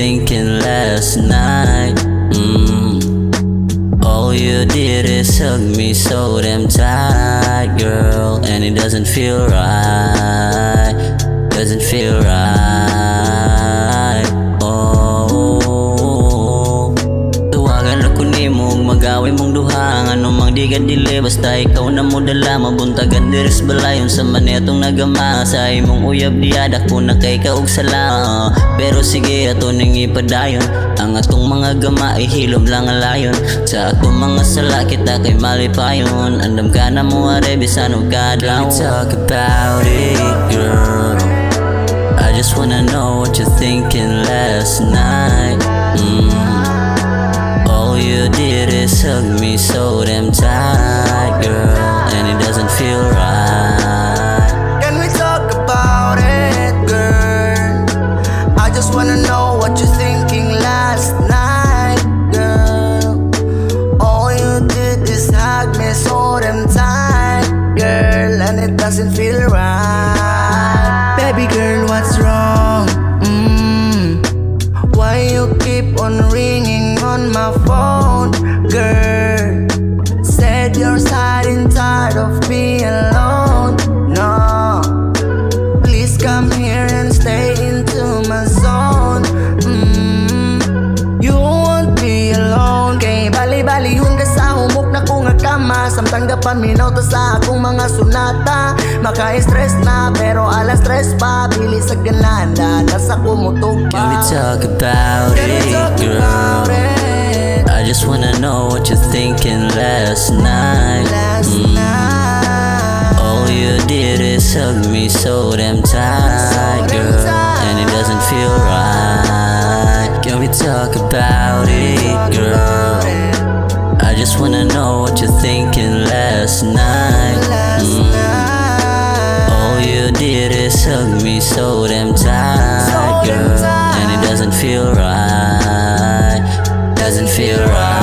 thinking last night? All you did is hug me so damn tight, girl, and it doesn't feel right. Doesn't feel right. Oh, tuwagan ako nimo mag-away mong duha. Ano mang di ka dili, basta ikaw na mo dala. Mabuntagan diris balayon sa manetong nagama. Sa imong uyab diadak ko na kay kaog sala. Pero sige ato ning ipadayon. Ang atong mga gama ay hilom lang alayon. Sa atong mga sala kita kay malipayon. Andam ka na mo are bisan og kadlaw. We talk about it, girl. I just wanna know what you're thinking last night. All you did is hug me so damn tight, girl, and it doesn't feel right. Can we talk about it, girl? I just wanna know what you're thinking last night, girl. All you did is hug me so damn tight, girl, and it doesn't feel right. Baby girl, what's wrong? Why you keep on ringing on my phone, girl? Said you're sad and tired of being alone. No, please come here and stay into my zone. You won't be alone. Kay bali-balihon ka sa humok na kong kama. Samtang ka paminaw to sa akong mga sunata. Maka-stress na pero alas stress pa. Bilis sa gananda nasa kumutog pa. Can we talk about it, girl? I just wanna know what you're thinking last night. All you did is hug me so damn tight, girl, and it doesn't feel right. Can we talk about it, girl? I just wanna know what you're thinking last night. All you did is hug me so damn tight, girl, and it doesn't feel right. Doesn't feel right.